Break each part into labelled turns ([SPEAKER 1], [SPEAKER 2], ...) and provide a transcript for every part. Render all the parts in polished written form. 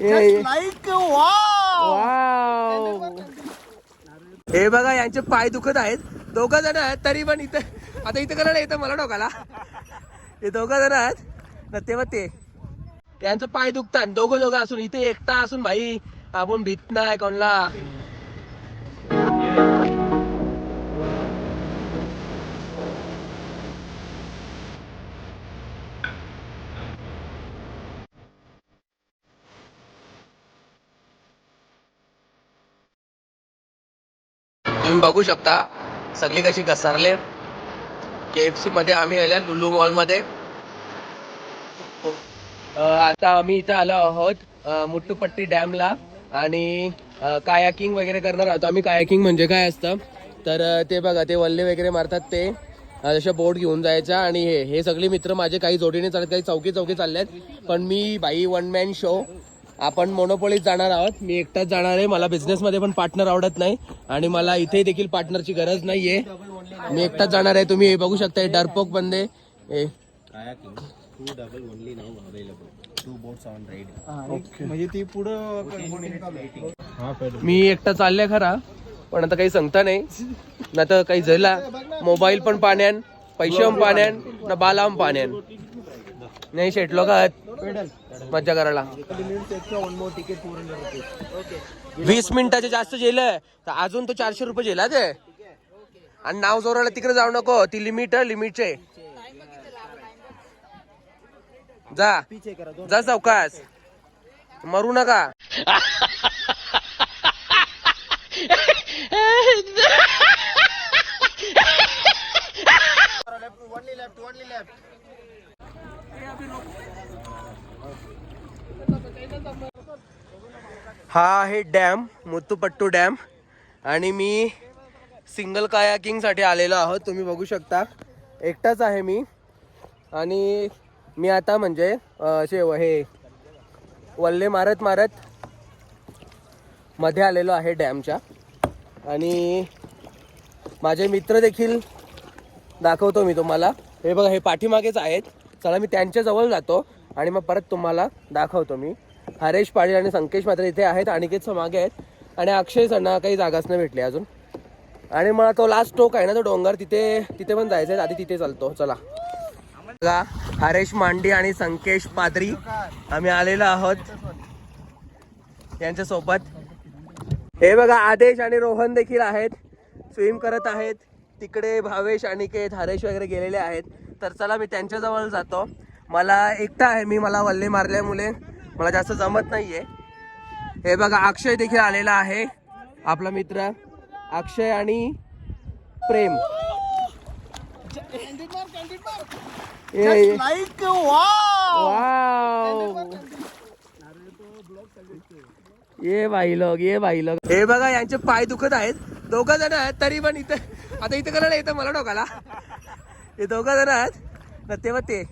[SPEAKER 1] हे बघा यांचे पाय दुखत आहेत, दोघ जण आहेत तरी पण इथे आता इथे करायला येतं मला डोकाला. हे दोघ जण आहेत ना तेव्हा ते त्यांचं पाय दुखतात दोघं असून, इथे एकटा असून भाई आपण भीत नाही कोणला. तुम्ही बघू शकता सगळी कशी घसरले. KFC मध्ये आम्ही आल्या लुलू मॉल मध्ये. आता आम्ही इथे आलो आहोत मुट्टुपट्टी डॅमला आणि कायाकिंग वगैरे करणार आहोत आम्ही. कायाकिंग म्हणजे काय असतं तर ते बघा ते वल्ले वगैरे मारतात ते जशा बोट घेऊन जायचा. आणि हे सगळे मित्र माझे काही जोडीने चालत काही चौकी चाललेत. पण me by one man show. आपण मोनोपोलीत जाणार आहोत. मी एकटाच जाणार आहे. मला बिझनेसमध्ये पण पार्टनर आवडत नाही आणि मला इथे देखील पार्टनरची गरज नाहीये. मी एकटाच जाणार आहे. तुम्ही हे बघू शकता डरपोक बंदे. मी एकटा चालले खरा पण आता काही सांगता नाही ना तर काही झाला. मोबाईल पण पाण्यान, पैसे पण पाण्यान ना बाला पण पाण्यान. नाही शेटलो का मज्जा करायला. 20 मिनिटाचे जास्त जेलं तर अजून तो 400 रुपये जेला ते. आणि नाव जोराला तिकडे जाऊ नको. ती लिमिटचे जा चौकास मरू नका. हा आहे डॅम मुत्तुपट्टू डॅम आणि मी सिंगल कायाकिंग साठी आलेलो आहोत. तुम्ही बघू शकता एकटाच आहे मी. आणि मी आता म्हणजे असे हे वल्ले मारत मध्ये आलेलो आहे डॅमच्या. आणि माझे मित्र देखील दाखवतो मी तुम्हाला. हे बघा हे पाठीमागेच आहेत. चला मी त्यांच्या जवळ जातो आणि मग परत तुम्हाला दाखवतो. मी हरेश पाटील आणि संकेश मात्र इथे आहेत. अनिकेत मागे आहेत आणि अक्षय सणा काही जागाच नाही भेटली अजून. आणि मला तो लास्ट टोक आहे ना तो डोंगर तिथे पण जायचं आहे. आधी तिथे चालतो. चला बघा हरेश मांडी आणि संकेश पादरी आम्ही आलेलो आहोत यांच्या सोबत. हे बघा आदेश आणि रोहन देखील आहेत, स्विम करत आहेत. तिकडे भावेश अनिकेत हरेश वगैरे गेलेले आहेत. तर चला मी त्यांच्या जवळ जातो. मला एकटा आहे मी. मला वल्ले मारल्यामुळे मला जास्त जमत नाहीये. हे बघा अक्षय देखील आलेला आहे, आपला मित्र अक्षय आणि प्रेम. ये भाई लोग. हे बघा यांचे पाय दुखत आहेत, दोघ जण आहेत तरी पण इथे आता इथे करायला येतं मला डोकाला. हे दोघ जण आहेत ना तेव्हा ते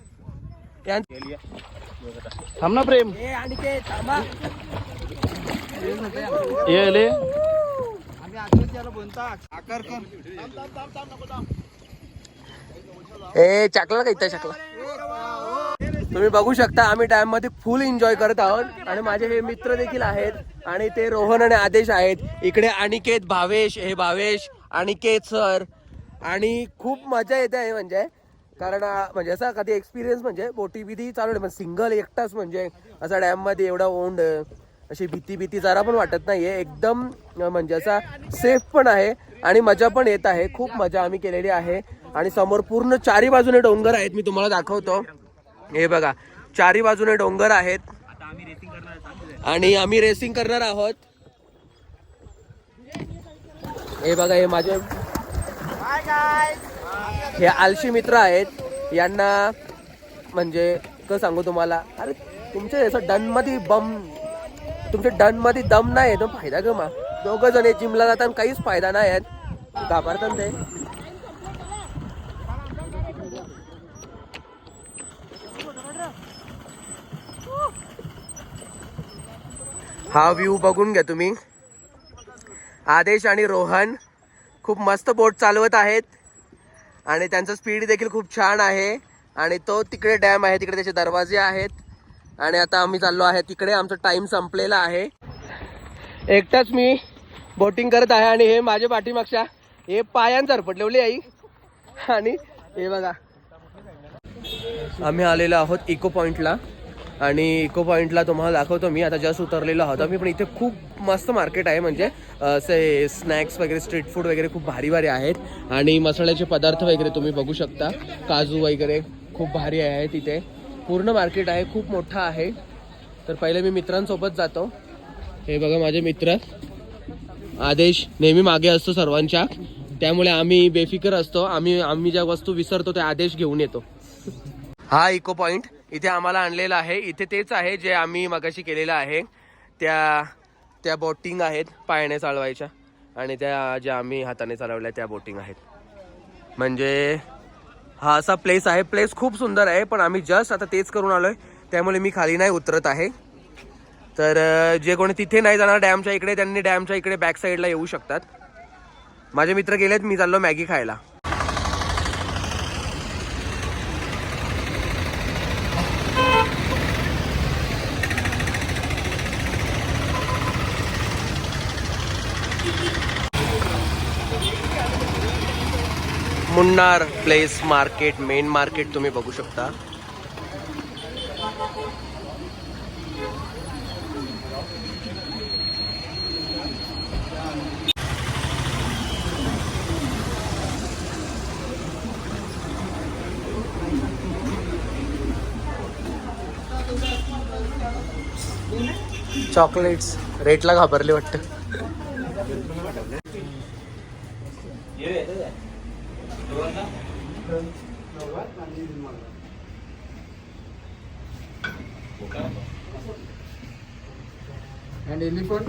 [SPEAKER 1] थांब ना प्रेम. ए चाकला का इथं चाकला. तुम्ही बघू शकता आम्ही डॅम मध्ये फुल एन्जॉय करत आहोत. आणि माझे हे मित्र देखील आहेत आणि ते रोहन आणि आदेश आहेत. इकडे अनिकेत भावेश, हे भावेश अनिकेत सर. आणि खूप मजा येते आहे म्हणजे कारण म्हणजे असा कधी एक्सपिरियन्स म्हणजे बोटी बिटी चालू नाही. सिंगल एकटाच म्हणजे असा डॅम मध्ये एवढा ओंड अशी भीती जरा पण वाटत नाहीये. एकदम म्हणजे असा सेफ पण आहे आणि मजा पण येत आहे. खूप मजा आम्ही केलेली आहे. आणि समोर पूर्ण चारी बाजूने डोंगर आहेत. मी तुम्हाला दाखवतो. हे बघा चारी बाजूने डोंगर आहेत आणि आम्ही रेसिंग करणार आहोत. हे बघा हे माझे हे आलशी मित्र आहेत. यांना म्हणजे कसं सांगू तुम्हाला. अरे तुमच्या असं तुमच्या डन मध्ये दम नाही आहे तर फायदा गमा. दोघ जण जिमला जातात काहीच फायदा नाही आहेत. घाबरतात ते. हा व्ह्यू बघून घ्या तुम्ही. आदेश आणि रोहन खूप मस्त बोट चालवत आहेत आणि त्यांचा स्पीड देखील खूप छान आहे. आणि तो तिकडे डॅम आहे, तिकडे त्याचे दरवाजे आहेत आणि आता आम्ही चाललो आहे तिकडे. आमचा टाइम संपलेला आहे. एकटाच मी बोटिंग करत आहे आणि हे माझ्या पाठीमागच्या हे पायांचा पडलेली आई. आणि हे बघा आम्ही आलेलो आहोत इको पॉइंटला आणि इको पॉइंटला तुम्हाला दाखवतो मी. आता जस्ट उतरलेलो आहोत आम्ही. पण इथे खूप मस्त मार्केट आहे. म्हणजे असे स्नॅक्स वगैरे स्ट्रीट फूड वगैरे खूप भारी भारी आहेत. आणि मसाल्याचे पदार्थ वगैरे तुम्ही बघू शकता. काजू वगैरे खूप भारी आहेत इथे. पूर्ण मार्केट आहे, खूप मोठा आहे. तर पहिले मी मित्रांसोबत जातो. हे बघा माझे मित्र. आदेश नेहमी मागे असतो सर्वांच्या, त्यामुळे आम्ही बेफिकर असतो. आम्ही ज्या वस्तू विसरतो त्या आदेश घेऊन येतो. हा इको पॉइंट इथे आम्हाला आणलेला आहे. इथे तेच आहे जे आम्ही मगाशी केलेलं आहे. त्या बोटिंग आहेत पायाने चालवायच्या आणि त्या ज्या आम्ही हाताने चालवल्या त्या बोटिंग आहेत. म्हणजे हा असा प्लेस आहे. प्लेस खूप सुंदर आहे. पण आम्ही जस्ट आता तेच करून आलोय, त्यामुळे मी खाली नाही उतरत आहे. तर जे कोणी तिथे नाही जाणार डॅमच्या इकडे, त्यांनी डॅमच्या इकडे बॅक साईडला येऊ शकतात. माझे मित्र गेलेत, मी चाललो मॅगी खायला. Munnar place market, main market तुम्ही बघू शकता. चॉकलेट्स रेटला घाबरले वाटतं.
[SPEAKER 2] And elephant.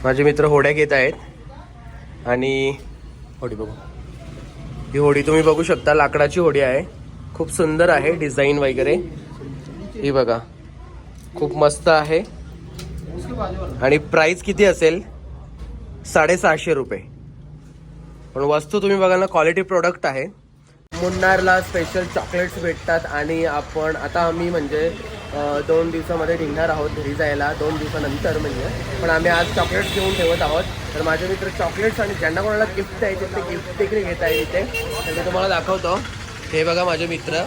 [SPEAKER 1] माझे मित्र होड्या घेत आहेत आणि होडी बघू. ही होडी तुम्ही बघू शकता, लाकडाची होडी आहे. खूप सुंदर आहे डिझाईन वगैरे. ही बघा खूप मस्त आहे. आणि प्राइस किती असेल? 650 रुपये. पण वस्तू तुम्ही बघाल ना, क्वालिटी प्रोडक्ट आहे. मुन्नारला स्पेशल चॉकलेट्स भेटतात. आणि आपण आता आम्ही म्हणजे 2 दिवसामध्ये निघणार आहोत घरी जायला, 2 दिवसानंतर म्हणजे. पण आम्ही आज चॉकलेट्स घेऊन ठेवत आहोत. तर माझे मित्र चॉकलेट्स आणि ज्यांना कोणाला गिफ्ट द्यायचे ते गिफ्ट देखील घेत आहे इथे. तर मी तुम्हाला दाखवतो. हे बघा माझे मित्र.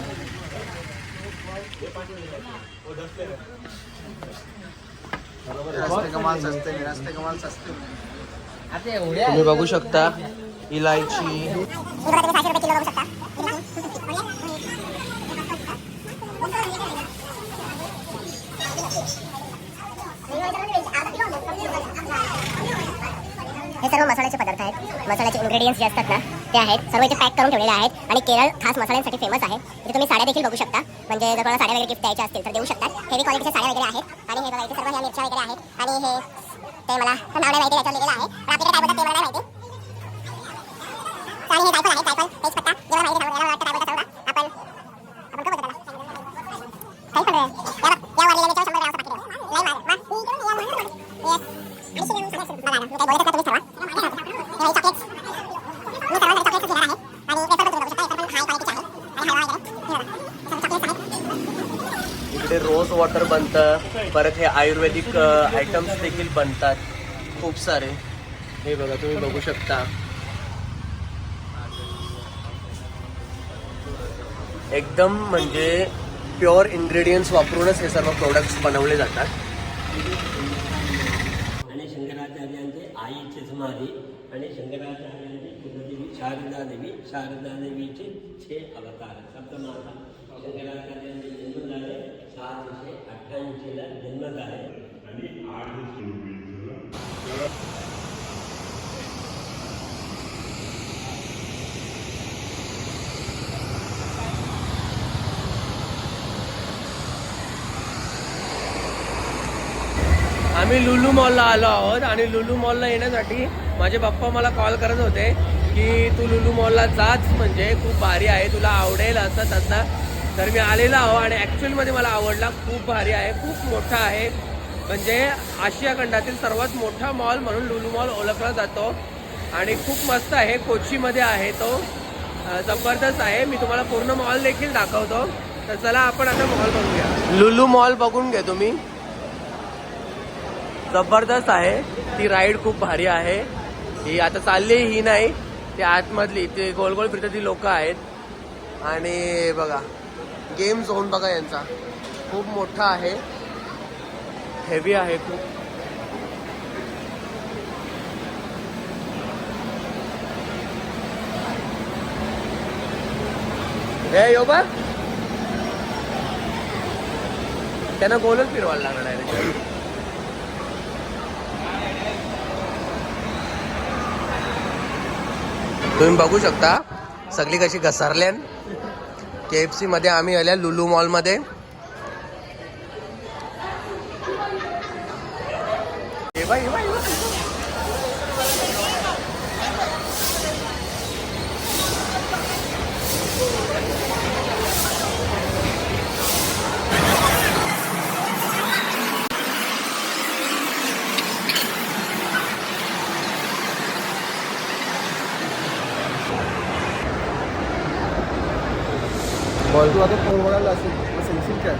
[SPEAKER 1] तुम्ही बघू शकता इलायची.
[SPEAKER 3] हे सर्व मसाल्याचे पदार्थ आहेत. मसाल्याचे इन्ग्रेडियंट्स जे असतात ना ते आहेत सर्व इथे पॅक करून ठेवलेले आहेत. आणि केरळ खास मसाल्यांसाठी फेमस आहे. इथे तुम्ही साड्या देखील बघू शकता. म्हणजे जर कोणाला साड्या वगैरे गिफ्ट द्यायच्या असतील तर देऊ शकतात. हेवी क्वालिटीच्या साड्या वगैरे आहेत. आणि हे बघा इथे सर्व ह्या मिरच्या वगैरे आहेत. आणि हे ते मला नाव नाही माहिती याच्यावर लिहिलेलं आहे. पण आपल्याकडे काय बोलतात ते मला नाही माहिती. आणि हे जायफळ आहे. जायफळ तेजपत्ता जेव्हा माहिती याला वाटतं काय बोलतात आपण काय बोलतो त्याला काही पण या वालेल्या मिरच्या 100 ग्रॅमचं पाकिट आहे. नाही मार वा
[SPEAKER 1] इकडे रोज वॉटर बनतं. परत हे आयुर्वेदिक आयटम्स देखील बनतात खूप सारे. हे बघा तुम्ही बघू शकता. एकदम म्हणजे प्युअर इन्ग्रेडियंट्स वापरूनच हे सर्व प्रोडक्ट्स बनवले जातात.
[SPEAKER 4] आणि शंकराचार्यांचे आईची समाधी आणि शंकराचार्यांची कुलदेवी शारदा देवीचे 6 अवतार सप्तमाता शंकराचार्यांचे जन्म झाले 788 ला जन्म झाले आणि 8
[SPEAKER 1] आम्ही लुलू मॉलला आलो आहोत आणि लुलू मॉलला येण्यासाठी माझे पप्पा मला कॉल करत होते की तू लुलू मॉलला जाच, म्हणजे खूप भारी आहे, तुला आवडेल असं तसं. तर मी आलेलो आहो आणि ॲक्च्युअलमध्ये मला आवडला, खूप भारी आहे, खूप मोठा आहे. म्हणजे आशिया खंडातील सर्वात मोठा मॉल म्हणून लुलू मॉल ओळखला जातो आणि खूप मस्त आहे. कोचीमध्ये आहे तो, जबरदस्त आहे. मी तुम्हाला पूर्ण मॉल देखील दाखवतो. तर चला आपण आता मॉल बघूया. लुलू मॉल बघून घ्या तुम्ही, जबरदस्त आहे. ती राईड खूप भारी आहे. ही आता चालली ही नाही, ती आतमधली ते गोल गोल फिरतात ती लोक आहेत. आणि बघा गेम झोन बघा यांचा खूप मोठा आहे, हेवी आहे खूप. हे यो बघ, त्यांना गोलच फिरवायला लागणार आहे. तुम्ही बघू शकता सगळी कशी घसरल्यान. KFC मध्ये आम्ही आल्या लुलू मॉल मध्ये.
[SPEAKER 2] तू आता फोन बोलायला असेल सांगशील का?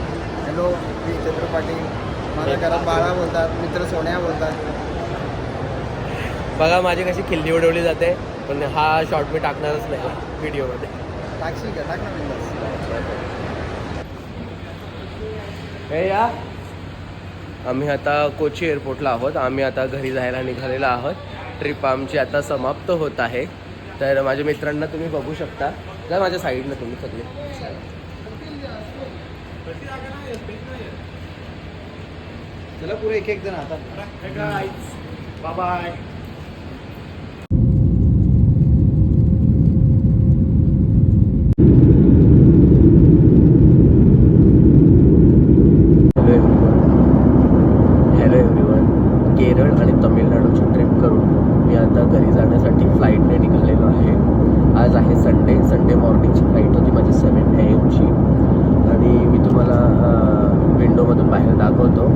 [SPEAKER 2] हॅलो, मी चंद्र पाटील, माझ्या घरात बाळा बोलतात, मित्र सोन्या बोलतात.
[SPEAKER 1] बघा माझी कशी खिल्ली उडवली जाते, पण हा शॉर्ट मी टाकणारच नाही व्हिडिओमध्ये.
[SPEAKER 2] टाकशील का? टाक ना बिंदास.
[SPEAKER 1] हे या, आम्ही आता कोची एअरपोर्टला आहोत. आम्ही आता घरी जायला निघालेलो आहोत. ट्रिप आमची आता समाप्त होत आहे. तर माझ्या मित्रांना तुम्ही बघू शकता. जा माझ्या साईडला तुम्ही सगळे.
[SPEAKER 2] चला पुरे एक एक जण आता.
[SPEAKER 1] Bye bye. Hello everyone, Kerala आणि तमिळनाडूची ट्रिप करून मी आता घरी जाण्यासाठी फ्लाईटने निघालेलो आहे. आज आहे संडे मॉर्निंगची फ्लाईट होती माझी 7 AM ची. आणि मी तुम्हाला विंडोमधून बाहेर दाखवतो.